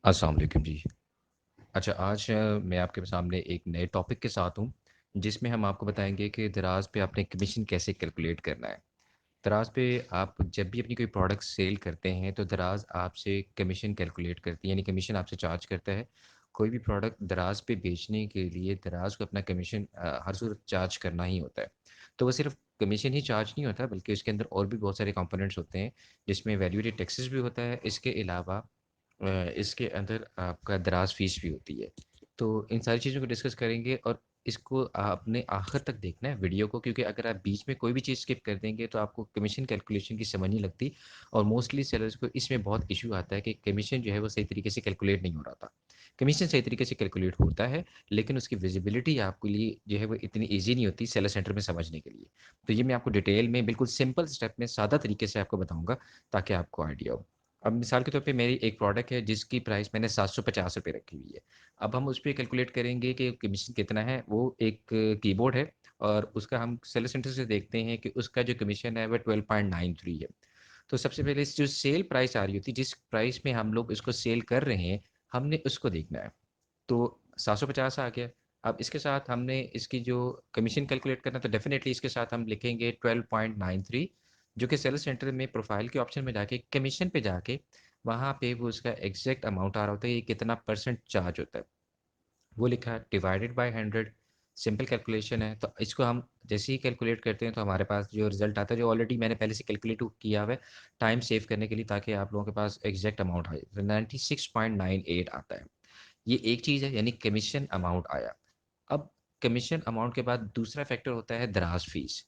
अस्सलाम वालेकुम जी। अच्छा, आज मैं आपके सामने एक नए टॉपिक के साथ हूँ, जिसमें हम आपको बताएँगे कि दराज़ पे आपने कमीशन कैसे कैलकुलेट करना है। दराज़ पे आप जब भी अपनी कोई प्रोडक्ट सेल करते हैं, तो दराज़ आपसे कमीशन कैलकुलेट करती है, यानी कमीशन आपसे चार्ज करता है। कोई भी प्रोडक्ट दराज़ पे बेचने के लिए दराज़ को अपना कमीशन हर सूरत चार्ज करना ही होता है। तो वो सिर्फ़ कमीशन ही चार्ज नहीं होता, बल्कि उसके अंदर और भी बहुत सारे कंपोनेंट्स होते हैं, जिसमें वैल्यू एडेड टैक्सेस भी होता है। इसके अलावा इसके अंदर आपका दराज़ फ़ीस भी होती है। तो इन सारी चीज़ों को डिस्कस करेंगे और इसको आपने आखिर तक देखना है वीडियो को, क्योंकि अगर आप बीच में कोई भी चीज़ स्किप कर देंगे तो आपको कमीशन कैलकुलेशन की समझ नहीं लगती। और मोस्टली सेलर्स को इसमें बहुत इशू आता है कि कमीशन जो है वो सही तरीके से कैलकुलेट नहीं हो रहा था। कमीशन सही तरीके से कैलकुलेट होता है, लेकिन उसकी विजिबिलिटी आपके लिए जो है वो इतनी ईज़ी नहीं होती सेलर सेंटर में समझने के लिए। तो ये मैं आपको डिटेल में बिल्कुल सिंपल स्टेप में सादा तरीके से आपको बताऊँगा, ताकि आपको आइडिया हो। अब मिसाल के तौर पे मेरी एक प्रोडक्ट है जिसकी प्राइस मैंने ₹750 रखी हुई है। अब हम उस पे कैलकुलेट करेंगे कि कमीशन कितना है। वो एक कीबोर्ड है और उसका हम सेलर सेंटर से देखते हैं कि उसका जो कमीशन है वो 12.93 है। तो सबसे पहले इस जो सेल प्राइस आ रही होती है, जिस प्राइस में हम लोग इसको सेल कर रहे हैं, हमने उसको देखना है। तो 750 आ गया। अब इसके साथ हमने इसकी जो कमीशन कैलकुलेट करना है, तो डेफ़िनेटली इसके साथ हम लिखेंगे 12.93, जो कि सेल सेंटर में प्रोफ़ाइल के ऑप्शन में जाके कमीशन पे जाके वहाँ पे वो उसका एग्ज़ैक्ट अमाउंट आ रहा होता है, ये कितना परसेंट चार्ज होता है। वो लिखा है डिवाइडेड बाय 100। सिंपल कैलकुलेशन है, तो इसको हम जैसे ही कैलकुलेट करते हैं तो हमारे पास जो रिज़ल्ट आता है, जो ऑलरेडी मैंने पहले से कैलकुलेट किया हुआ है, टाइम सेव करने के लिए, ताकि आप लोगों के पास एग्ज़ैक्ट अमाउंट आए। तो 96.98 आता है। ये एक चीज़ है, यानी कमीशन अमाउंट आया। अब कमीशन अमाउंट के बाद दूसरा फैक्टर होता है दराज़ फ़ीस।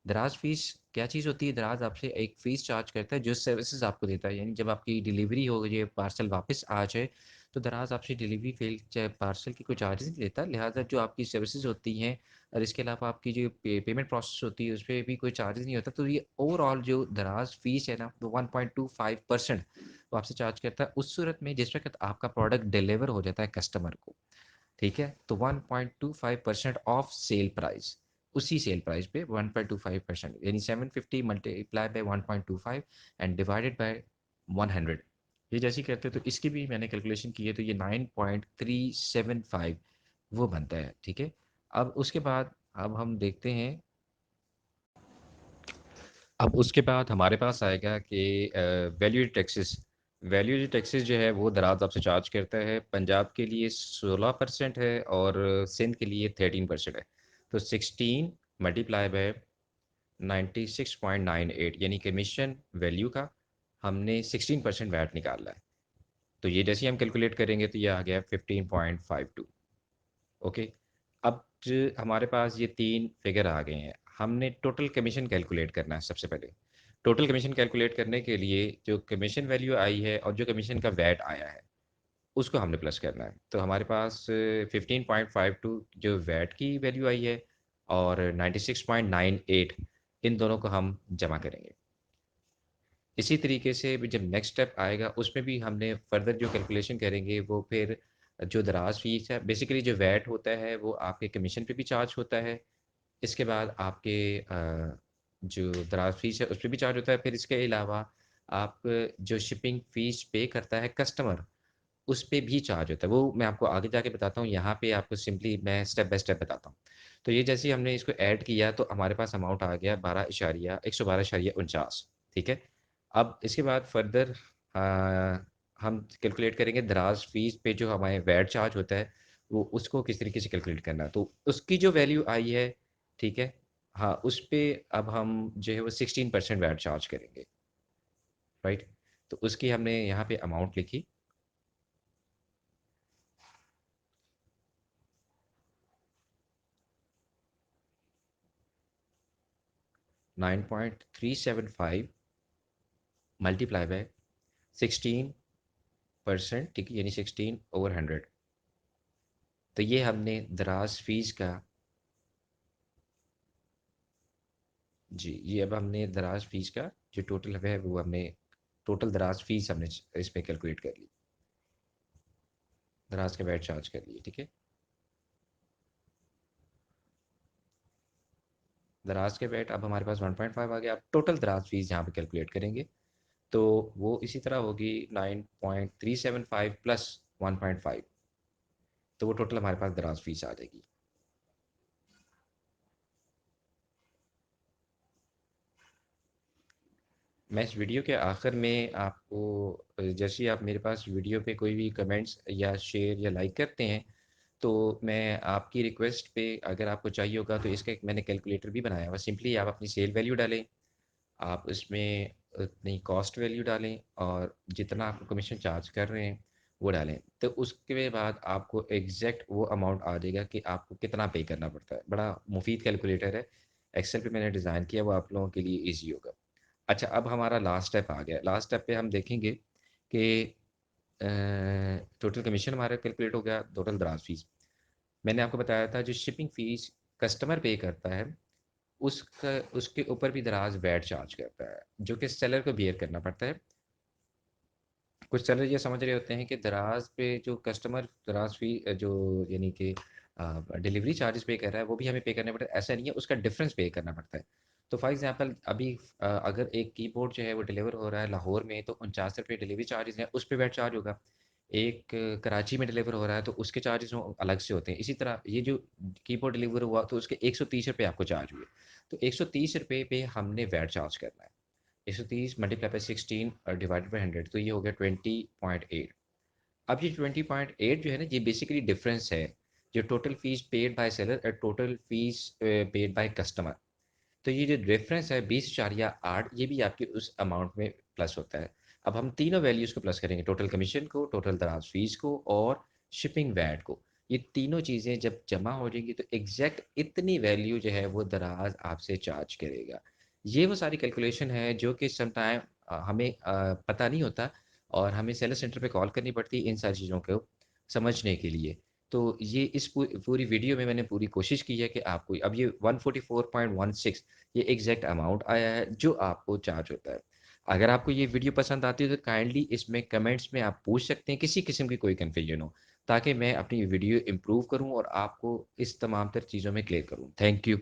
दराज़ फ़ीस क्या चीज़ होती है? दराज़ आपसे एक फ़ीस चार्ज करता है जो सर्विसेज़ आपको देता है। यानी जब आपकी डिलीवरी हो ये पार्सल वापस आ जाए, तो दराज़ आपसे डिलीवरी फ़ी चाहे पार्सल की कोई चार्जेज़ नहीं लेता। लिहाज़ा जो आपकी सर्विसेज़ होती हैं और इसके अलावा आपकी जो पेमेंट प्रोसेस होती है, उसपे भी कोई चार्जेज़ नहीं होता। तो ये ओवरऑल जो दराज़ फ़ीस है ना, वो 1.25% वो आपसे चार्ज करता है उस सूरत में जिस वक़्त आपका प्रोडक्ट डिलीवर हो जाता है कस्टमर को। ठीक है? तो 1.25% ऑफ सेल प्राइस, उसी सेल प्राइस पे 1.25%, यानी 750 multiply by 1.25 and divided by 100। ये जैसे ही करते हैं तो इसकी भी मैंने कैलकुलेशन की है, तो ये 9.375 वो बनता है। ठीक है? अब उसके बाद अब हम देखते हैं, अब उसके बाद हमारे पास आएगा कि वैल्यू टैक्सेस। वैल्यू टैक्सेस जो है वो दराज़ आपसे चार्ज करता है। पंजाब के लिए 16% है और सिंध के लिए 13% है। तो 16 मल्टीप्लाई बाय 96.98, यानी कमीशन वैल्यू का हमने 16% वैट निकाला है। तो ये जैसे ही हम कैलकुलेट करेंगे तो ये आ गया 15.52। ओके। अब जो हमारे पास ये 3 फिगर आ गए हैं। हमने टोटल कमीशन कैलकुलेट करना है सबसे पहले। टोटल कमीशन कैलकुलेट करने के लिए जो कमीशन वैल्यू आई है और जो कमीशन का वैट आया है, उसको हमने प्लस करना है। तो हमारे पास 15.52 जो वैट की वैल्यू आई है और 96.98, इन दोनों को हम जमा करेंगे। इसी तरीके से भी जब नेक्स्ट स्टेप आएगा, उसमें भी हमने फर्दर जो कैलकुलेशन करेंगे वो फिर जो दराज़ फ़ीस है, बेसिकली जो वैट होता है वो आपके कमीशन पे भी चार्ज होता है। इसके बाद आपके जो दराज़ फ़ीस है उस पे भी चार्ज होता है। फिर इसके अलावा आप जो शिपिंग फ़ीस पे करता है कस्टमर, उस पे भी चार्ज होता है। वो मैं आपको आगे जाके बताता हूँ, यहाँ पे आपको सिंपली मैं स्टेप बाय स्टेप बताता हूँ। तो ये जैसे ही हमने इसको ऐड किया तो हमारे पास अमाउंट आ गया 112.49, ठीक है? अब इसके बाद फर्दर अ, हम कैलकुलेट करेंगे दराज़ फ़ीस पे जो हमारे वैट चार्ज होता है, वो उसको किस तरीके से कैलकुलेट करना है। तो उसकी जो वैल्यू आई है, ठीक है? हाँ, उस पे अब हम जो है वो 16% वैट चार्ज करेंगे, राइट? तो उसकी हमने यहाँ पे अमाउंट लिखी। 9.375 मल्टीप्लाई बाय 16%, ठीक है? यानी 16/100। तो ये हमने दराज़ फ़ीस का, जी, ये अब हमने दराज़ फ़ीस का जो टोटल है वो हमने टोटल दराज़ फ़ीस हमने इसमें कैलकुलेट कर ली। दराज़ का वैट चार्ज कर लिए, ठीक है? दराज़ के वैट अब हमारे पास 1.5 आ गया। अब टोटल दराज़ फ़ीस यहाँ पे कैलकुलेट करेंगे, तो वो इसी तरह होगी 9.375 प्लस 1.5, तो वो टोटल हमारे पास दराज फीस आ जाएगी। मैं इस वीडियो के आखिर में आपको जैसे ही आप मेरे पास वीडियो पे कोई भी कमेंट्स या शेयर या लाइक करते हैं, तो मैं आपकी रिक्वेस्ट पे अगर आपको चाहिए होगा तो इसका एक मैंने कैलकुलेटर भी बनाया हुआ। सिंपली आप अपनी सेल वैल्यू डालें, आप उसमें अपनी कॉस्ट वैल्यू डालें और जितना आप कमीशन चार्ज कर रहे हैं वो डालें। तो उसके बाद आपको एग्जैक्ट वो अमाउंट आ जाएगा कि आपको कितना पे करना पड़ता है। बड़ा मुफीद कैलकुलेटर है, एक्सेल पे मैंने डिज़ाइन किया, वो आप लोगों के लिए ईजी होगा। अच्छा, अब हमारा लास्ट स्टेप आ गया। लास्ट स्टेप पे हम देखेंगे कि टोटल कमीशन हमारा कैलकुलेट हो गया, टोटल दराज फीस। मैंने आपको बताया था जो शिपिंग फ़ीस कस्टमर पे करता है, उसका उसके ऊपर भी दराज वैट चार्ज करता है, जो कि सेलर को बियर करना पड़ता है। कुछ सेलर ये समझ रहे होते हैं कि दराज पे जो कस्टमर दराज फ़ी जो यानी कि डिलीवरी चार्जेस पे कर रहा है, वो भी हमें पे करने पड़ते हैं। ऐसा नहीं है, उसका डिफरेंस पे करना पड़ता है। तो फॉर एग्ज़ाम्पल अभी अगर एक कीबोर्ड जो है वो डिलीवर हो रहा है लाहौर में, तो ₹49 डिलीवरी चार्जेस हैं, उस पे वैट चार्ज होगा। एक कराची में डिलीवर हो रहा है तो उसके चार्जेस वो अलग से होते हैं। इसी तरह ये जो कीबोर्ड डिलीवर हुआ तो उसके ₹130 आपको चार्ज हुए। तो ₹130 पे हमने वैट चार्ज करना है। 130 मल्टीप्लाई बाय 16 और डिवाइडेड बाय 100, तो ये हो गया 20.8। अब ये 20.8 जो है ना, ये बेसिकली डिफरेंस है जो total fees paid by seller और total fees paid by customer. तो ये जो डिफरेंस है 20.8, ये भी आपके उस अमाउंट में प्लस होता है। अब हम तीनों वैल्यूज़ को प्लस करेंगे, टोटल कमीशन को, टोटल दराज फीस को और शिपिंग वैट को। ये तीनों चीज़ें जब जमा हो जाएंगी तो एग्जैक्ट इतनी वैल्यू जो है वो दराज आपसे चार्ज करेगा। ये वो सारी कैलकुलेशन है जो कि समटाइम हमें पता नहीं होता और हमें सेलर सेंटर पे कॉल करनी पड़ती है इन सारी चीज़ों को समझने के लिए। तो ये इस पूरी वीडियो में मैंने पूरी कोशिश की है कि आपको अब ये 144.16 ये एग्जैक्ट अमाउंट आया है जो आपको चार्ज होता है। अगर आपको ये वीडियो पसंद आती है तो काइंडली इसमें कमेंट्स में आप पूछ सकते हैं किसी किस्म की कोई कन्फ्यूजन हो, ताकि मैं अपनी वीडियो इम्प्रूव करूँ और आपको इस तमाम तर चीज़ों में क्लियर करूँ। Thank you.